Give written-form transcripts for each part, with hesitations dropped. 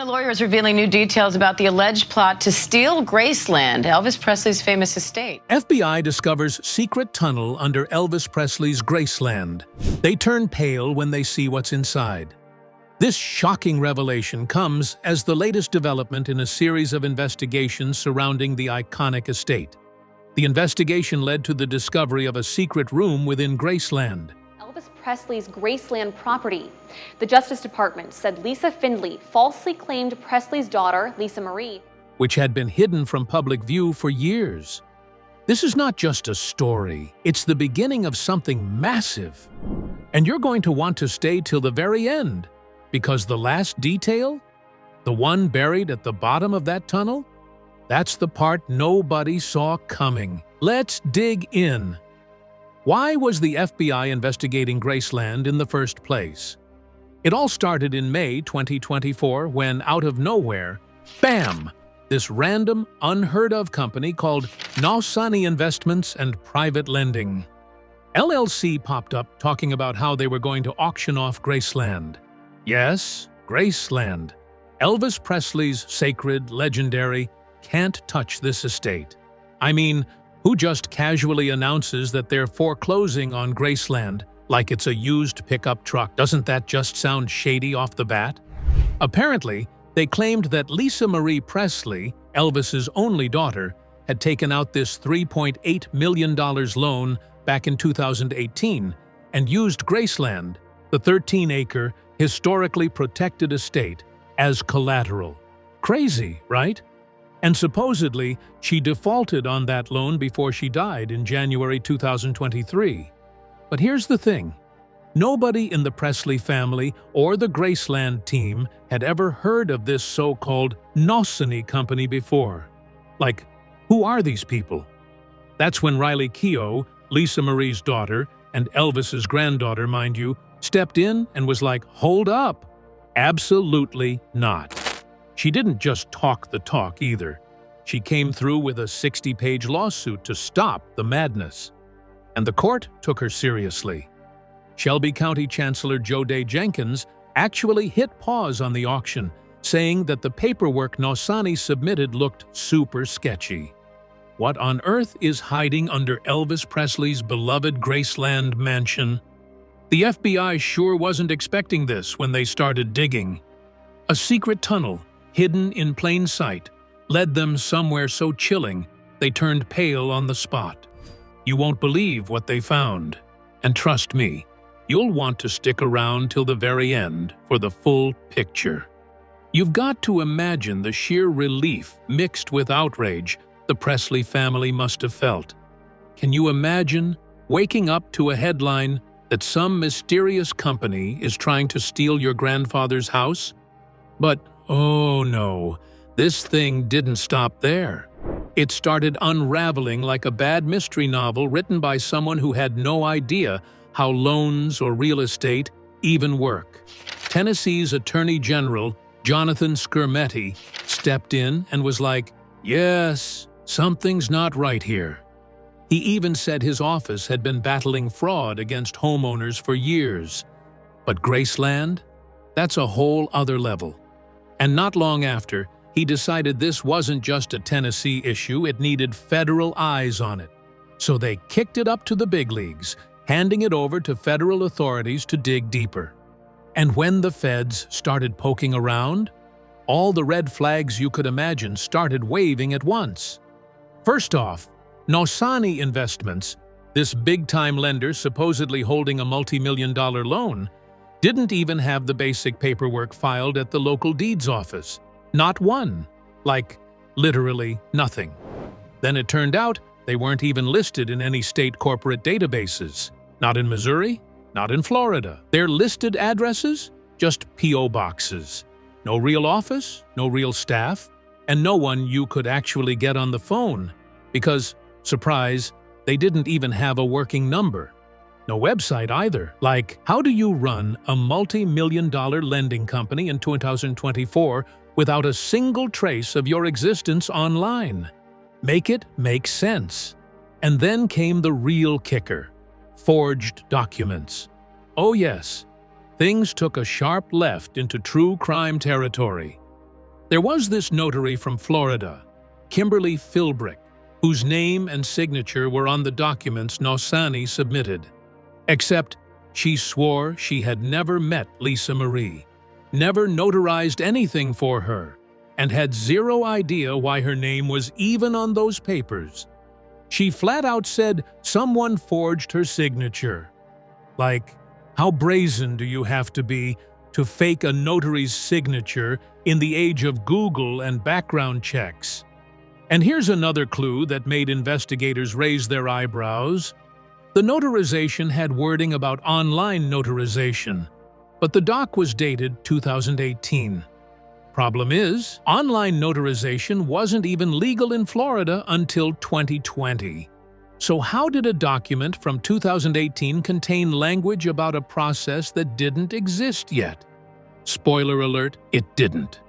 lawyers revealing new details about the alleged plot to steal Graceland, Elvis Presley's famous estate. FBI discovers secret tunnel under Elvis Presley's Graceland. They turn pale when they see what's inside. This shocking revelation comes as the latest development in a series of investigations surrounding the iconic estate. The investigation led to the discovery of a secret room within Graceland. Elvis Presley's Graceland property. The Justice Department said Lisa Findley falsely claimed Presley's daughter, Lisa Marie, which had been hidden from public view for years. This is not just a story, it's the beginning of something massive. And you're going to want to stay till the very end, because the last detail, the one buried at the bottom of that tunnel, that's the part nobody saw coming. Let's dig in. Why was the FBI investigating Graceland in the first place? It all started in May 2024 when, out of nowhere, bam! This random, unheard-of company called Nosani Investments and Private Lending, LLC, popped up talking about how they were going to auction off Graceland. Yes, Graceland. Elvis Presley's sacred, legendary, can't touch this estate. I mean, who just casually announces that they're foreclosing on Graceland like it's a used pickup truck? Doesn't that just sound shady off the bat? Apparently, they claimed that Lisa Marie Presley, Elvis's only daughter, had taken out this $3.8 million loan back in 2018 and used Graceland, the 13-acre, historically protected estate, as collateral. Crazy, right? And supposedly, she defaulted on that loan before she died in January 2023. But here's the thing. Nobody in the Presley family or the Graceland team had ever heard of this so-called Nosani company before. Like, who are these people? That's when Riley Keough, Lisa Marie's daughter, and Elvis's granddaughter, mind you, stepped in and was like, hold up. Absolutely not. She didn't just talk the talk either. She came through with a 60-page lawsuit to stop the madness. And the court took her seriously. Shelby County Chancellor Joe Day Jenkins actually hit pause on the auction, saying that the paperwork Nosani submitted looked super sketchy. What on earth is hiding under Elvis Presley's beloved Graceland mansion? The FBI sure wasn't expecting this when they started digging. A secret tunnel, hidden in plain sight, led them somewhere so chilling they turned pale on the spot. You won't believe what they found. And trust me, you'll want to stick around till the very end for the full picture. You've got to imagine the sheer relief mixed with outrage the Presley family must have felt. Can you imagine waking up to a headline that some mysterious company is trying to steal your grandfather's house? But oh no, this thing didn't stop there. It started unraveling like a bad mystery novel written by someone who had no idea how loans or real estate even work. Tennessee's Attorney General, Jonathan Skermetti, stepped in and was like, yes, something's not right here. He even said his office had been battling fraud against homeowners for years. But Graceland? That's a whole other level. And not long after, he decided this wasn't just a Tennessee issue, it needed federal eyes on it. So they kicked it up to the big leagues, handing it over to federal authorities to dig deeper. And when the feds started poking around, all the red flags you could imagine started waving at once. First off, Nosani Investments, this big-time lender supposedly holding a multi-million-dollar loan, didn't even have the basic paperwork filed at the local deeds office. Not one. Like, literally nothing. Then it turned out they weren't even listed in any state corporate databases. Not in Missouri, not in Florida. Their listed addresses? Just P.O. boxes. No real office, no real staff, and no one you could actually get on the phone. Because, surprise, they didn't even have a working number. No website either. Like, how do you run a multi-million-dollar lending company in 2024 without a single trace of your existence online? Make it make sense. And then came the real kicker: forged documents. Oh yes, things took a sharp left into true crime territory. There was this notary from Florida, Kimberly Philbrick, whose name and signature were on the documents Nosani submitted. Except she swore she had never met Lisa Marie, never notarized anything for her, and had zero idea why her name was even on those papers. She flat out said someone forged her signature. Like, how brazen do you have to be to fake a notary's signature in the age of Google and background checks? And here's another clue that made investigators raise their eyebrows. The notarization had wording about online notarization, but the doc was dated 2018. Problem is, online notarization wasn't even legal in Florida until 2020. So how did a document from 2018 contain language about a process that didn't exist yet? Spoiler alert, it didn't.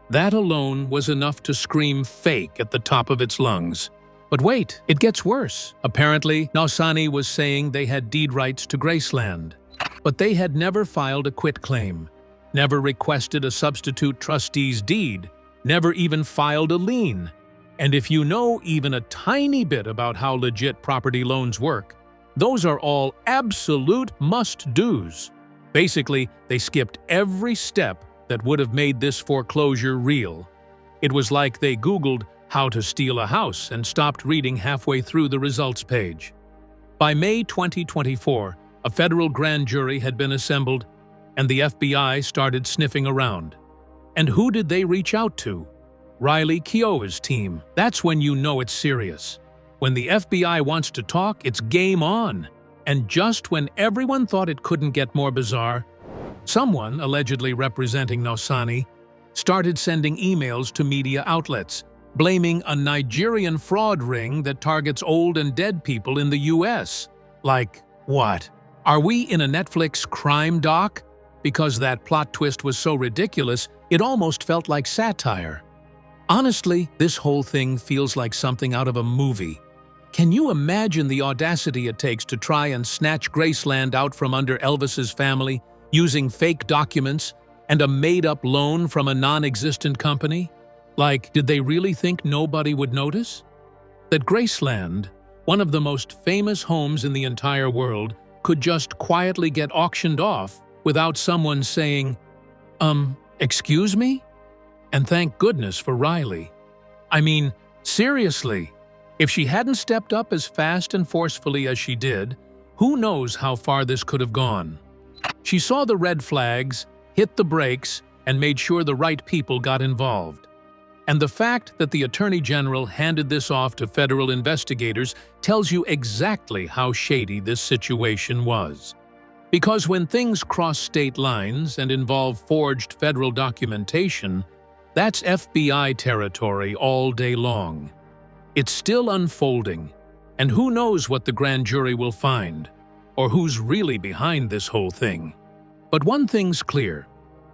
That alone was enough to scream fake at the top of its lungs. But wait, it gets worse. Apparently, Nosani was saying they had deed rights to Graceland, but they had never filed a quitclaim, never requested a substitute trustee's deed, never even filed a lien. And if you know even a tiny bit about how legit property loans work, those are all absolute must-dos. Basically, they skipped every step that would have made this foreclosure real. It was like they Googled how to steal a house and stopped reading halfway through the results page. By May 2024, a federal grand jury had been assembled, and the FBI started sniffing around. And who did they reach out to? Riley Keogh's team. That's when you know it's serious. When the FBI wants to talk, it's game on. And just when everyone thought it couldn't get more bizarre, someone, allegedly representing Nosani, started sending emails to media outlets, blaming a Nigerian fraud ring that targets old and dead people in the US. Like, what? Are we in a Netflix crime doc? Because that plot twist was so ridiculous, it almost felt like satire. Honestly, this whole thing feels like something out of a movie. Can you imagine the audacity it takes to try and snatch Graceland out from under Elvis's family using fake documents and a made-up loan from a non-existent company? Like, did they really think nobody would notice? That Graceland, one of the most famous homes in the entire world, could just quietly get auctioned off without someone saying, excuse me? And thank goodness for Riley. I mean, seriously, if she hadn't stepped up as fast and forcefully as she did, who knows how far this could have gone. She saw the red flags, hit the brakes, and made sure the right people got involved. And the fact that the Attorney General handed this off to federal investigators tells you exactly how shady this situation was. Because when things cross state lines and involve forged federal documentation, that's FBI territory all day long. It's still unfolding, and who knows what the grand jury will find, or who's really behind this whole thing. But one thing's clear.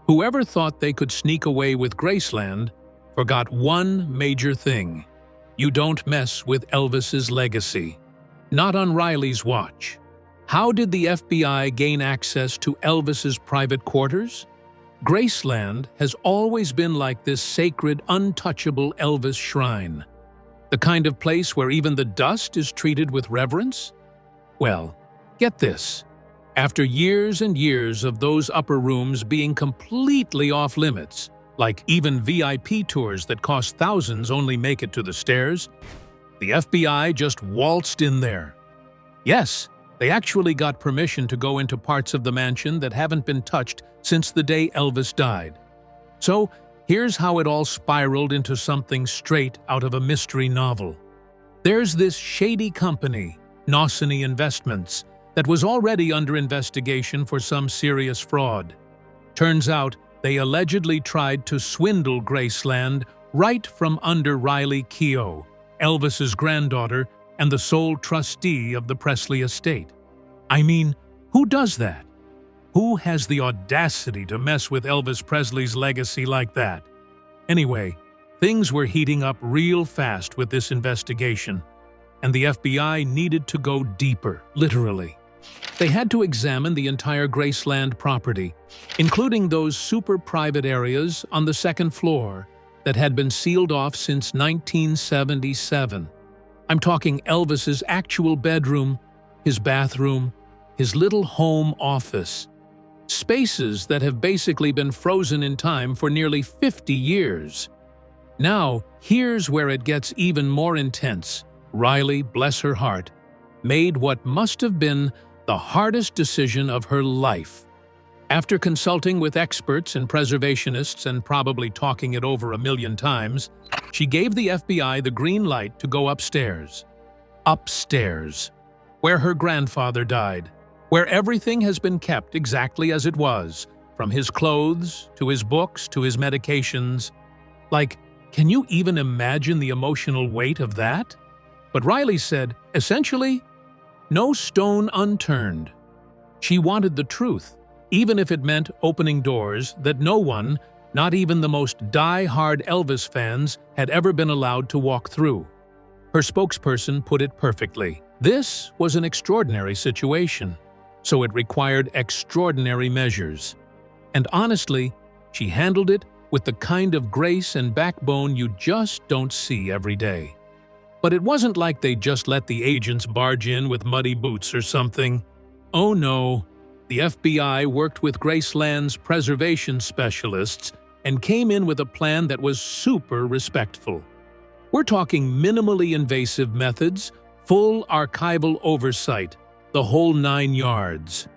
Whoever thought they could sneak away with Graceland forgot one major thing. You don't mess with Elvis's legacy. Not on Riley's watch. How did the FBI gain access to Elvis's private quarters? Graceland has always been like this sacred, untouchable Elvis shrine. The kind of place where even the dust is treated with reverence? Well, get this. After years and years of those upper rooms being completely off-limits, like even VIP tours that cost thousands only make it to the stairs, the FBI just waltzed in there. Yes, they actually got permission to go into parts of the mansion that haven't been touched since the day Elvis died. So, here's how it all spiraled into something straight out of a mystery novel. There's this shady company, Nosani Investments, that was already under investigation for some serious fraud. Turns out, they allegedly tried to swindle Graceland right from under Riley Keogh, Elvis's granddaughter and the sole trustee of the Presley estate. I mean, who does that? Who has the audacity to mess with Elvis Presley's legacy like that? Anyway, things were heating up real fast with this investigation, and the FBI needed to go deeper, literally. They had to examine the entire Graceland property, including those super private areas on the second floor that had been sealed off since 1977. I'm talking Elvis's actual bedroom, his bathroom, his little home office. Spaces that have basically been frozen in time for nearly 50 years. Now, here's where it gets even more intense. Riley, bless her heart, made what must have been the hardest decision of her life. After consulting with experts and preservationists and probably talking it over a million times, she gave the FBI the green light to go upstairs. Upstairs, where her grandfather died, where everything has been kept exactly as it was, from his clothes, to his books, to his medications. Like, can you even imagine the emotional weight of that? But Riley said, essentially, no stone unturned. She wanted the truth, even if it meant opening doors that no one, not even the most die-hard Elvis fans, had ever been allowed to walk through. Her spokesperson put it perfectly. This was an extraordinary situation, so it required extraordinary measures. And honestly, she handled it with the kind of grace and backbone you just don't see every day. But it wasn't like they just let the agents barge in with muddy boots or something. Oh no, the FBI worked with Graceland's preservation specialists and came in with a plan that was super respectful. We're talking minimally invasive methods, full archival oversight, the whole 9 yards.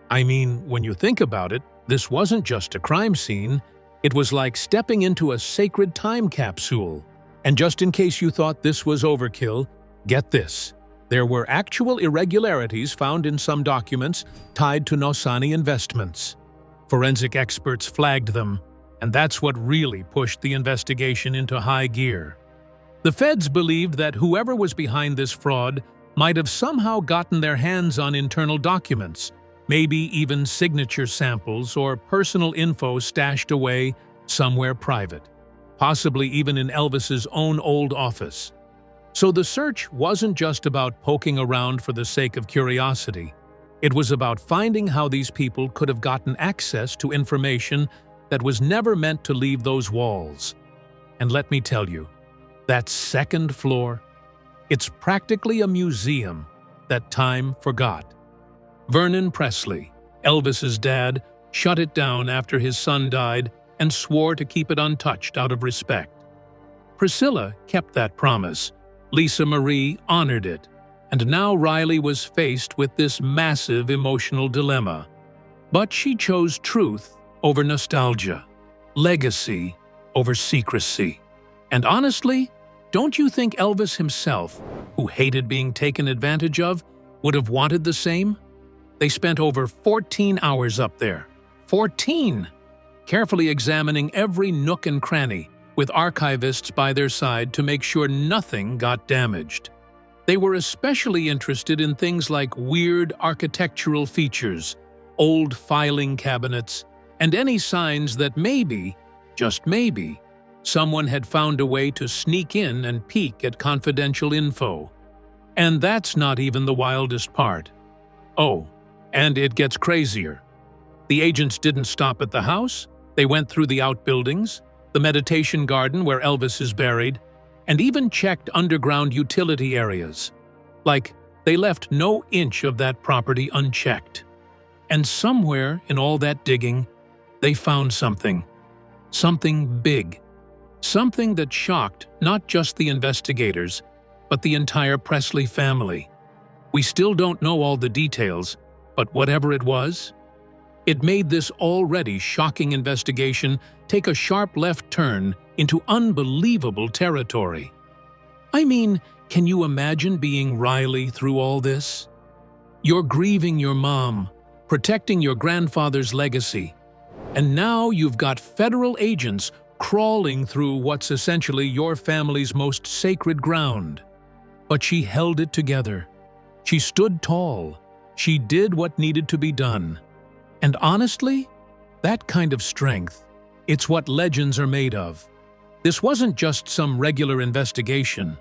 I mean, when you think about it, this wasn't just a crime scene, it was like stepping into a sacred time capsule. And just in case you thought this was overkill, get this. There were actual irregularities found in some documents tied to Nosani investments. Forensic experts flagged them, and that's what really pushed the investigation into high gear. The feds believed that whoever was behind this fraud might have somehow gotten their hands on internal documents, maybe even signature samples or personal info stashed away somewhere private, possibly even in Elvis's own old office. So the search wasn't just about poking around for the sake of curiosity. It was about finding how these people could have gotten access to information that was never meant to leave those walls. And let me tell you, that second floor, it's practically a museum that time forgot. Vernon Presley, Elvis's dad, shut it down after his son died and swore to keep it untouched out of respect. Priscilla kept that promise. Lisa Marie honored it. And now Riley was faced with this massive emotional dilemma. But she chose truth over nostalgia, legacy over secrecy. And honestly, don't you think Elvis himself, who hated being taken advantage of, would have wanted the same? They spent over 14 hours up there. 14! Carefully examining every nook and cranny, with archivists by their side to make sure nothing got damaged. They were especially interested in things like weird architectural features, old filing cabinets, and any signs that maybe, just maybe, someone had found a way to sneak in and peek at confidential info. And that's not even the wildest part. Oh, and it gets crazier. The agents didn't stop at the house. They went through the outbuildings, the meditation garden where Elvis is buried, and even checked underground utility areas. Like, they left no inch of that property unchecked. And somewhere in all that digging, they found something. Something big. Something that shocked not just the investigators, but the entire Presley family. We still don't know all the details, but whatever it was, it made this already shocking investigation take a sharp left turn into unbelievable territory. I mean, can you imagine being Riley through all this? You're grieving your mom, protecting your grandfather's legacy, and now you've got federal agents crawling through what's essentially your family's most sacred ground. But she held it together. She stood tall. She did what needed to be done. And honestly, that kind of strength, it's what legends are made of. This wasn't just some regular investigation.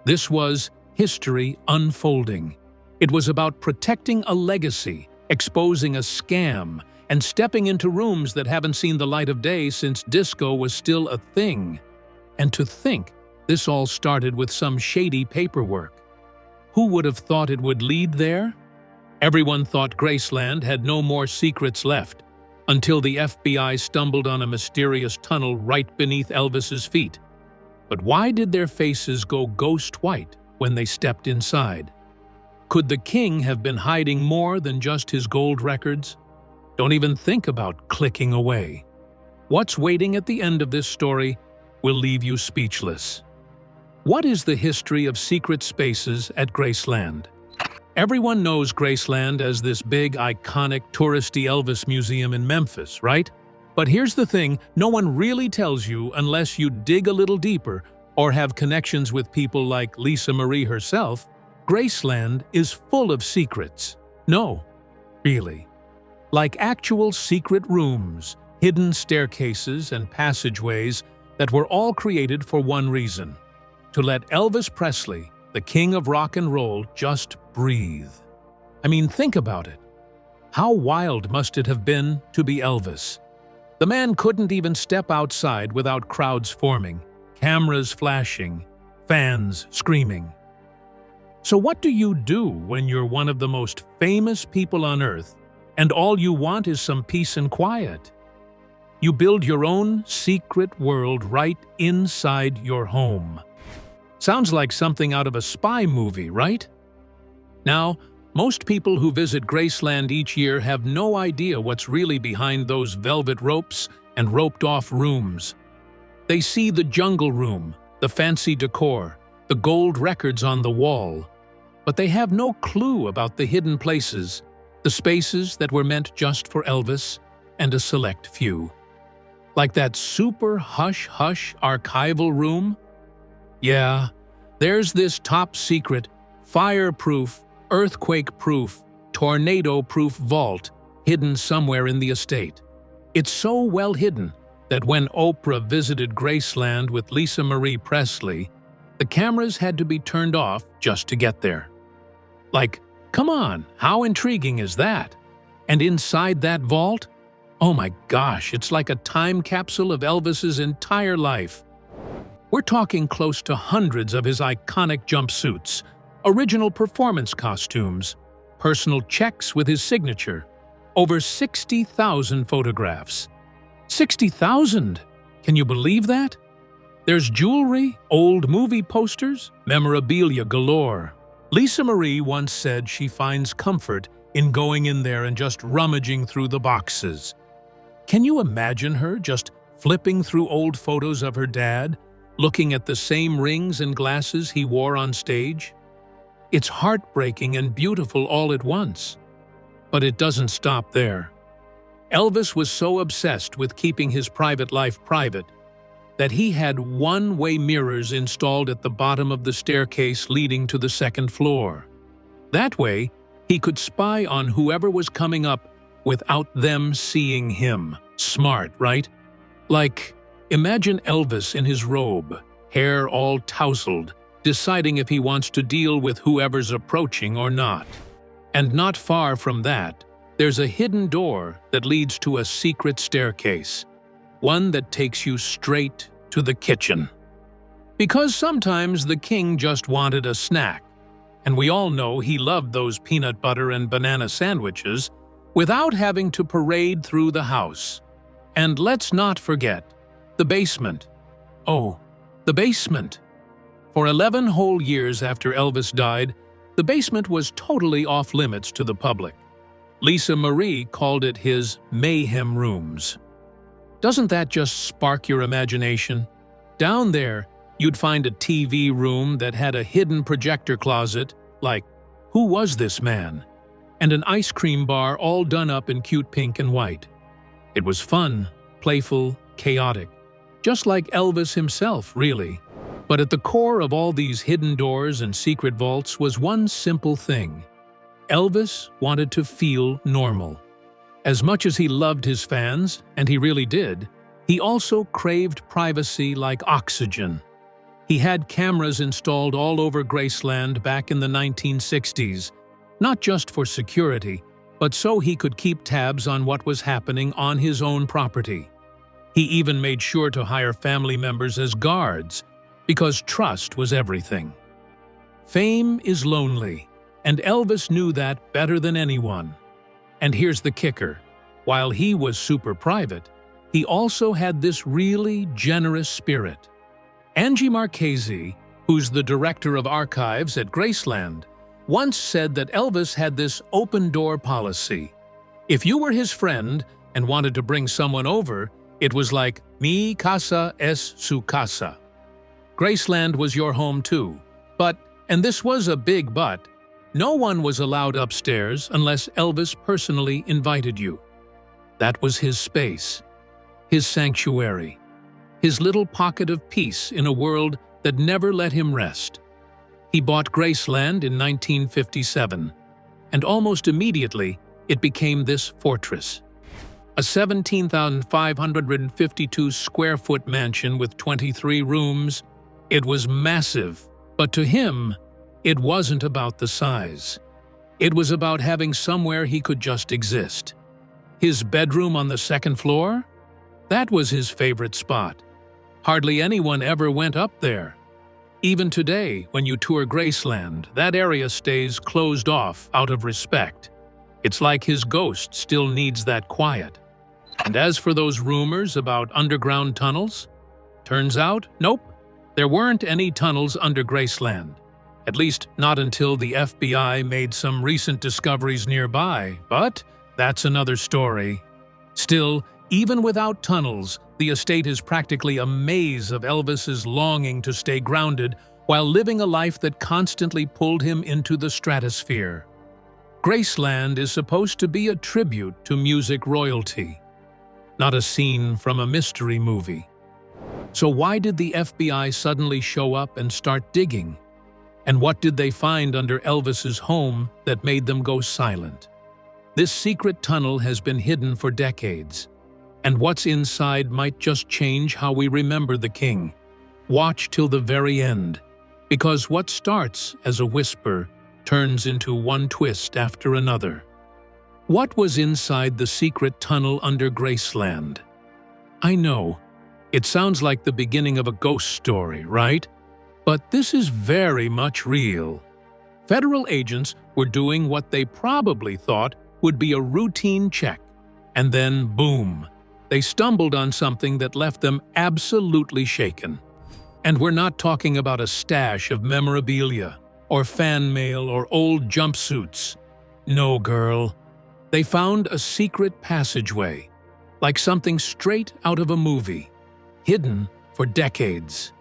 This was history unfolding. It was about protecting a legacy, exposing a scam, and stepping into rooms that haven't seen the light of day since disco was still a thing. And to think this all started with some shady paperwork. Who would have thought it would lead there? Everyone thought Graceland had no more secrets left, until the FBI stumbled on a mysterious tunnel right beneath Elvis's feet. But why did their faces go ghost white when they stepped inside? Could the king have been hiding more than just his gold records? Don't even think about clicking away. What's waiting at the end of this story will leave you speechless. What is the history of secret spaces at Graceland? Everyone knows Graceland as this big, iconic, touristy Elvis museum in Memphis, right? But here's the thing, no one really tells you unless you dig a little deeper or have connections with people like Lisa Marie herself. Graceland is full of secrets. No, really. Like actual secret rooms, hidden staircases and passageways that were all created for one reason: to let Elvis Presley, the king of rock and roll, just breathe. I mean, think about it. How wild must it have been to be Elvis? The man couldn't even step outside without crowds forming, cameras flashing, fans screaming. So what do you do when you're one of the most famous people on earth and all you want is some peace and quiet? You build your own secret world right inside your home. Sounds like something out of a spy movie, right? Now, most people who visit Graceland each year have no idea what's really behind those velvet ropes and roped-off rooms. They see the jungle room, the fancy decor, the gold records on the wall, but they have no clue about the hidden places, the spaces that were meant just for Elvis and a select few. Like that super hush-hush archival room? Yeah, there's this top-secret, fireproof, earthquake-proof, tornado-proof vault hidden somewhere in the estate. It's so well hidden that when Oprah visited Graceland with Lisa Marie Presley, the cameras had to be turned off just to get there. Like, come on, how intriguing is that? And inside that vault? Oh my gosh, it's like a time capsule of Elvis's entire life. We're talking close to hundreds of his iconic jumpsuits, original performance costumes, personal checks with his signature, over 60,000 photographs. 60,000! Can you believe that? There's jewelry, old movie posters, memorabilia galore. Lisa Marie once said she finds comfort in going in there and just rummaging through the boxes. Can you imagine her just flipping through old photos of her dad, looking at the same rings and glasses he wore on stage? It's heartbreaking and beautiful all at once. But it doesn't stop there. Elvis was so obsessed with keeping his private life private that he had one-way mirrors installed at the bottom of the staircase leading to the second floor. That way, he could spy on whoever was coming up without them seeing him. Smart, right? Like, imagine Elvis in his robe, hair all tousled, deciding if he wants to deal with whoever's approaching or not. And not far from that, there's a hidden door that leads to a secret staircase, one that takes you straight to the kitchen. Because sometimes the king just wanted a snack, and we all know he loved those peanut butter and banana sandwiches without having to parade through the house. And let's not forget the basement. Oh, the basement. For 11 whole years after Elvis died, the basement was totally off-limits to the public. Lisa Marie called it his mayhem rooms. Doesn't that just spark your imagination? Down there, you'd find a TV room that had a hidden projector closet, like, who was this man? And an ice cream bar all done up in cute pink and white. It was fun, playful, chaotic, just like Elvis himself, really. But at the core of all these hidden doors and secret vaults was one simple thing. Elvis wanted to feel normal. As much as he loved his fans, and he really did, he also craved privacy like oxygen. He had cameras installed all over Graceland back in the 1960s, not just for security, but so he could keep tabs on what was happening on his own property. He even made sure to hire family members as guards, because trust was everything. Fame is lonely, and Elvis knew that better than anyone. And here's the kicker. While he was super private, he also had this really generous spirit. Angie Marchese, who's the director of archives at Graceland, once said that Elvis had this open-door policy. If you were his friend and wanted to bring someone over, it was like, mi casa es su casa. Graceland was your home too. But, and this was a big but, no one was allowed upstairs unless Elvis personally invited you. That was his space, his sanctuary, his little pocket of peace in a world that never let him rest. He bought Graceland in 1957, and almost immediately it became this fortress. A 17,552 square foot mansion with 23 rooms. It was massive, but to him, it wasn't about the size. It was about having somewhere he could just exist. His bedroom on the second floor? That was his favorite spot. Hardly anyone ever went up there. Even today, when you tour Graceland, that area stays closed off out of respect. It's like his ghost still needs that quiet. And as for those rumors about underground tunnels, turns out, nope, there weren't any tunnels under Graceland. At least not until the FBI made some recent discoveries nearby, but that's another story. Still, even without tunnels, the estate is practically a maze of Elvis's longing to stay grounded while living a life that constantly pulled him into the stratosphere. Graceland is supposed to be a tribute to music royalty, not a scene from a mystery movie. So why did the FBI suddenly show up and start digging? And what did they find under Elvis's home that made them go silent? This secret tunnel has been hidden for decades, and what's inside might just change how we remember the king. Watch till the very end, because what starts as a whisper turns into one twist after another. What was inside the secret tunnel under Graceland? I know, it sounds like the beginning of a ghost story, right? But this is very much real. Federal agents were doing what they probably thought would be a routine check, and then boom, they stumbled on something that left them absolutely shaken. And we're not talking about a stash of memorabilia, or fan mail, or old jumpsuits. No, girl. They found a secret passageway, like something straight out of a movie, hidden for decades.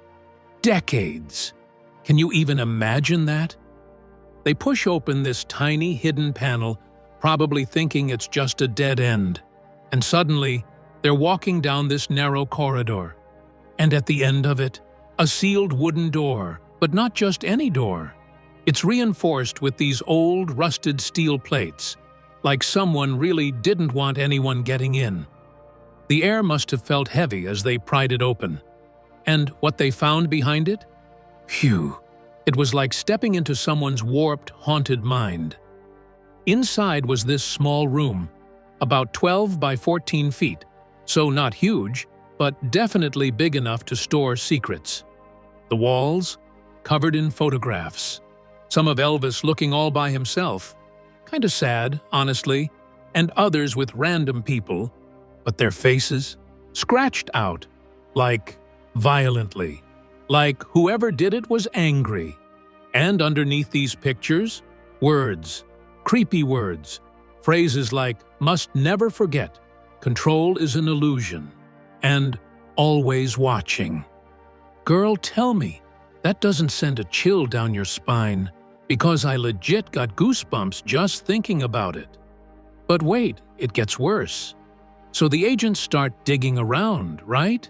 Decades! Can you even imagine that? They push open this tiny hidden panel, probably thinking it's just a dead end, and suddenly they're walking down this narrow corridor. And at the end of it, a sealed wooden door, but not just any door. It's reinforced with these old, rusted steel plates, like someone really didn't want anyone getting in. The air must have felt heavy as they pried it open. And what they found behind it? Phew! It was like stepping into someone's warped, haunted mind. Inside was this small room, about 12 by 14 feet, so not huge, but definitely big enough to store secrets. The walls, covered in photographs. Some of Elvis looking all by himself. Kinda sad, honestly, and others with random people, but their faces scratched out, like violently, like whoever did it was angry. And underneath these pictures, words, creepy words, phrases like must never forget, control is an illusion, and always watching. Girl, tell me, that doesn't send a chill down your spine, because I legit got goosebumps just thinking about it. But wait, it gets worse. So the agents start digging around, right?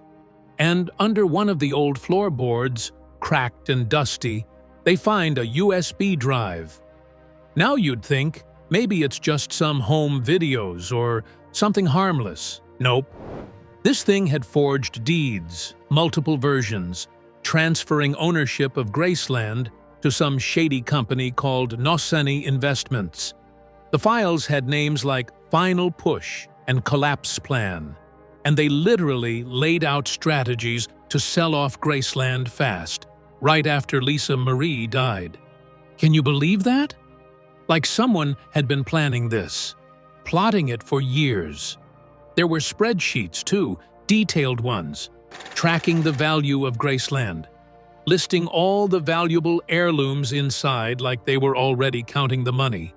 And under one of the old floorboards, cracked and dusty, they find a USB drive. Now you'd think maybe it's just some home videos or something harmless. Nope. This thing had forged deeds, multiple versions, transferring ownership of Graceland to some shady company called Noseni Investments. The files had names like Final Push and Collapse Plan. and they literally laid out strategies to sell off Graceland fast, right after Lisa Marie died. Can you believe that? Like someone had been planning this, plotting it for years. There were spreadsheets too, detailed ones, tracking the value of Graceland, listing all the valuable heirlooms inside like they were already counting the money.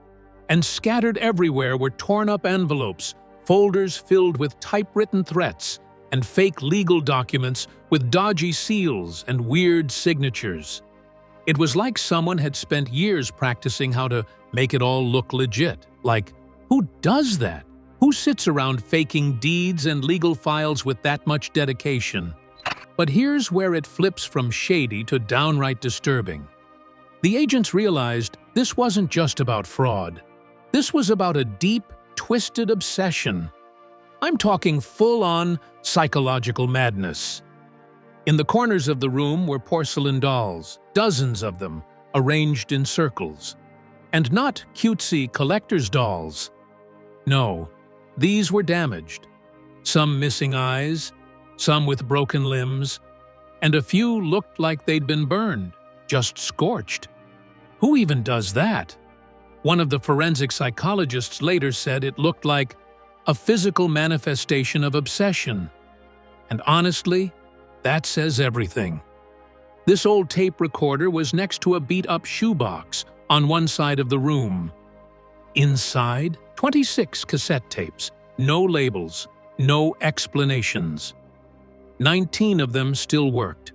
And scattered everywhere were torn-up envelopes, folders filled with typewritten threats, and fake legal documents with dodgy seals and weird signatures. It was like someone had spent years practicing how to make it all look legit. Like, who does that? Who sits around faking deeds and legal files with that much dedication? But here's where it flips from shady to downright disturbing. The agents realized this wasn't just about fraud. This was about a deep, twisted obsession. I'm talking full-on psychological madness. In the corners of the room were porcelain dolls, dozens of them, arranged in circles. And not cutesy collector's dolls. No, these were damaged. Some missing eyes, some with broken limbs, and a few looked like they'd been burned, just scorched. Who even does that? One of the forensic psychologists later said it looked like a physical manifestation of obsession. And honestly, that says everything. This old tape recorder was next to a beat-up shoebox on one side of the room. Inside, 26 cassette tapes, no labels, no explanations. 19 of them still worked,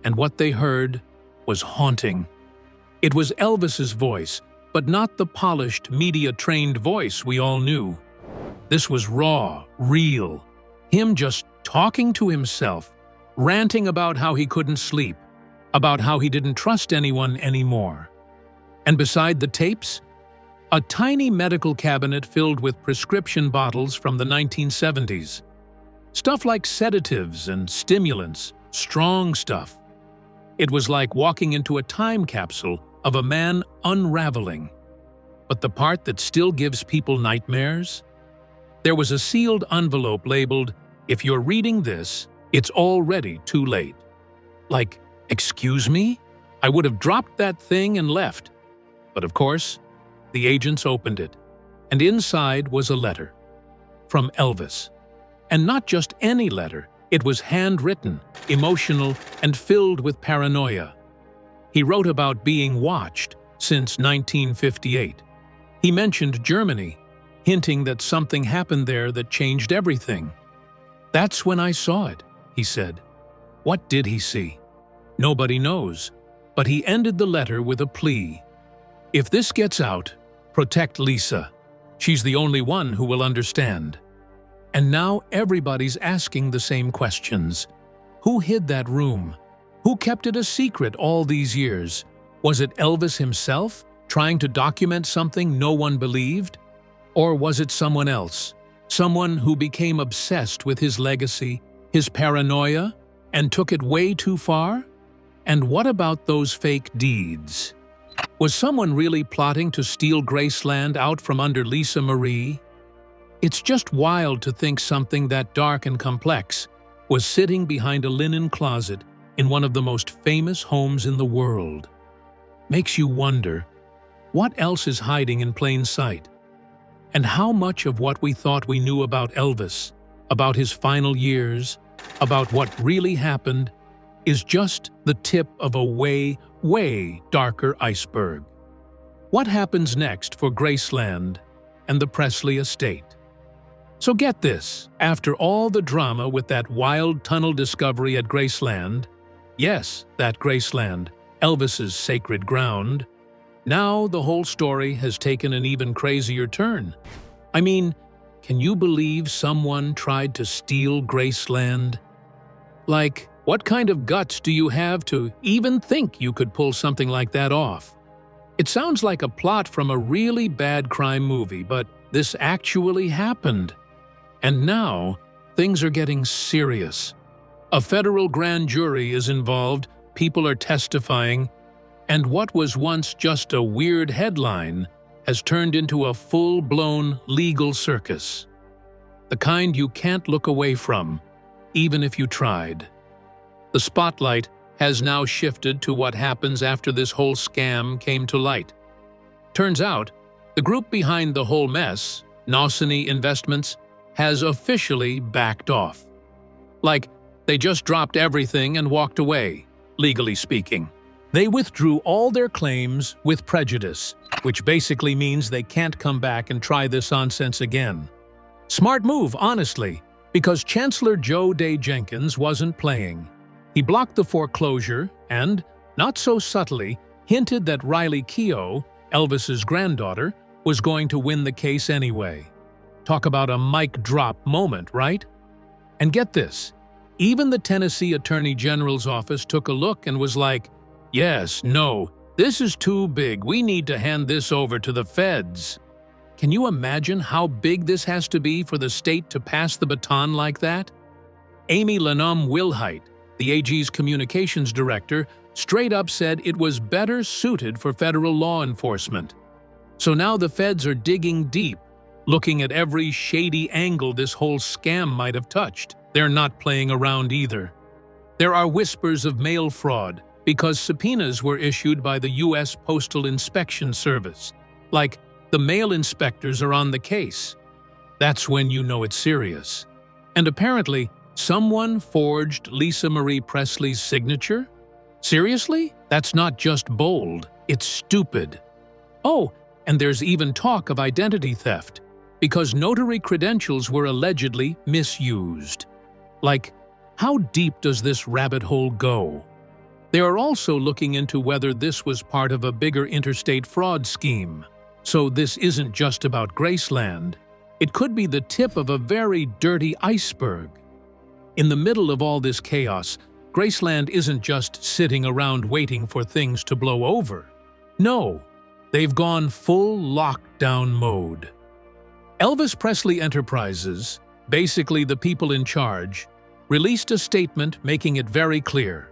and what they heard was haunting. It was Elvis's voice, but not the polished, media-trained voice we all knew. This was raw, real, him just talking to himself, ranting about how he couldn't sleep, about how he didn't trust anyone anymore. And beside the tapes, a tiny medical cabinet filled with prescription bottles from the 1970s. Stuff like sedatives and stimulants, strong stuff. It was like walking into a time capsule of a man unraveling. But the part that still gives people nightmares? There was a sealed envelope labeled, "If you're reading this, it's already too late." Like, excuse me? I would have dropped that thing and left. But of course, the agents opened it, and inside was a letter. From Elvis. And not just any letter, it was handwritten, emotional, and filled with paranoia. He wrote about being watched since 1958. He mentioned Germany, hinting that something happened there that changed everything. "That's when I saw it," he said. What did he see? Nobody knows, but he ended the letter with a plea. If this gets out, protect Lisa. She's the only one who will understand. And now everybody's asking the same questions. Who hid that room? Who kept it a secret all these years? Was it Elvis himself, trying to document something no one believed? Or was it someone else? Someone who became obsessed with his legacy, his paranoia, and took it way too far? And what about those fake deeds? Was someone really plotting to steal Graceland out from under Lisa Marie? It's just wild to think something that dark and complex was sitting behind a linen closet in one of the most famous homes in the world. Makes you wonder, what else is hiding in plain sight? And how much of what we thought we knew about Elvis, about his final years, about what really happened, is just the tip of a way, way darker iceberg? What happens next for Graceland and the Presley estate? So get this, after all the drama with that wild tunnel discovery at Graceland, yes, that Graceland, Elvis's sacred ground, now the whole story has taken an even crazier turn. I mean, can you believe someone tried to steal Graceland? Like, what kind of guts do you have to even think you could pull something like that off? It sounds like a plot from a really bad crime movie, but this actually happened. And now, things are getting serious. A federal grand jury is involved, people are testifying, and what was once just a weird headline has turned into a full-blown legal circus. the kind you can't look away from, even if you tried. The spotlight has now shifted to what happens after this whole scam came to light. Turns out, the group behind the whole mess, Nosany Investments, has officially backed off. Like, they just dropped everything and walked away, legally speaking. They withdrew all their claims with prejudice, which basically means they can't come back and try this nonsense again. Smart move, honestly, because Chancellor Joe Day Jenkins wasn't playing. He blocked the foreclosure and, not so subtly, hinted that Riley Keough, Elvis's granddaughter, was going to win the case anyway. Talk about a mic drop moment, right? And get this, even the Tennessee Attorney General's office took a look and was like, "Yes, no, this is too big. We need to hand this over to the feds." Can you imagine how big this has to be for the state to pass the baton like that? Amy Lanham-Wilhite, the AG's communications director, straight up said it was better suited for federal law enforcement. So now the feds are digging deep, looking at every shady angle this whole scam might have touched. They're not playing around either. There are whispers of mail fraud because subpoenas were issued by the U.S. Postal Inspection Service. Like, the mail inspectors are on the case. That's when you know it's serious. And apparently, someone forged Lisa Marie Presley's signature? Seriously? That's not just bold, it's stupid. Oh, and there's even talk of identity theft, because notary credentials were allegedly misused. Like, how deep does this rabbit hole go? They are also looking into whether this was part of a bigger interstate fraud scheme. So this isn't just about Graceland. It could be the tip of a very dirty iceberg. In the middle of all this chaos, Graceland isn't just sitting around waiting for things to blow over. No, they've gone full lockdown mode. Elvis Presley Enterprises, basically the people in charge, released a statement making it very clear.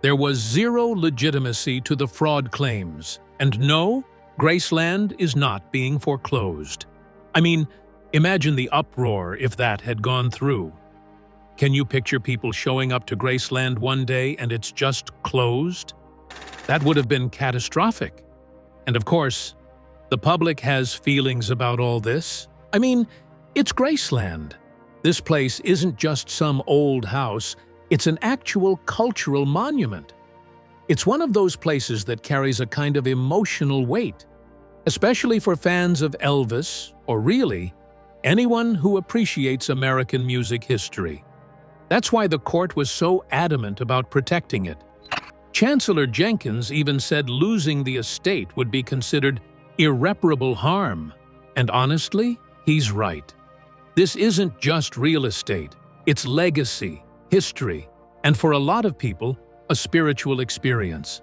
There was zero legitimacy to the fraud claims, and no, Graceland is not being foreclosed. I mean, imagine the uproar if that had gone through. Can you picture people showing up to Graceland one day and it's just closed? That would have been catastrophic. And of course, the public has feelings about all this. I mean, it's Graceland. This place isn't just some old house, it's an actual cultural monument. It's one of those places that carries a kind of emotional weight, especially for fans of Elvis, or really, anyone who appreciates American music history. That's why the court was so adamant about protecting it. Chancellor Jenkins even said losing the estate would be considered irreparable harm. And honestly, he's right. This isn't just real estate, it's legacy, history, and for a lot of people, a spiritual experience.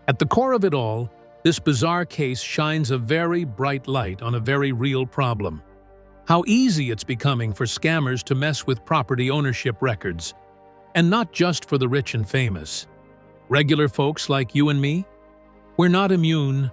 At the core of it all, this bizarre case shines a very bright light on a very real problem. How easy it's becoming for scammers to mess with property ownership records. And not just for the rich and famous. Regular folks like you and me? We're not immune.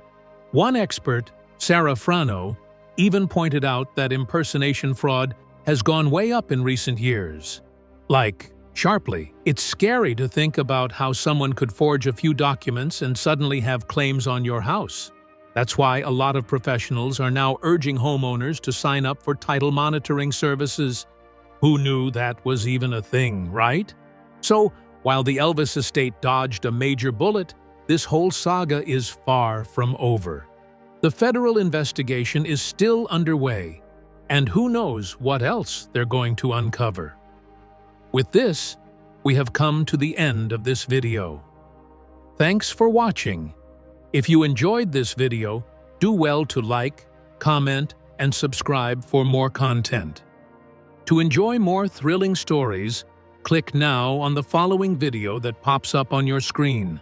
One expert, Sarah Frano, even pointed out that impersonation fraud has gone way up in recent years. Like, sharply. It's scary to think about how someone could forge a few documents and suddenly have claims on your house. That's why a lot of professionals are now urging homeowners to sign up for title monitoring services. Who knew that was even a thing, right? So, while the Elvis estate dodged a major bullet, this whole saga is far from over. The federal investigation is still underway, and who knows what else they're going to uncover. With this, we have come to the end of this video. Thanks for watching. If you enjoyed this video, do well to like, comment, and subscribe for more content. To enjoy more thrilling stories, click now on the following video that pops up on your screen.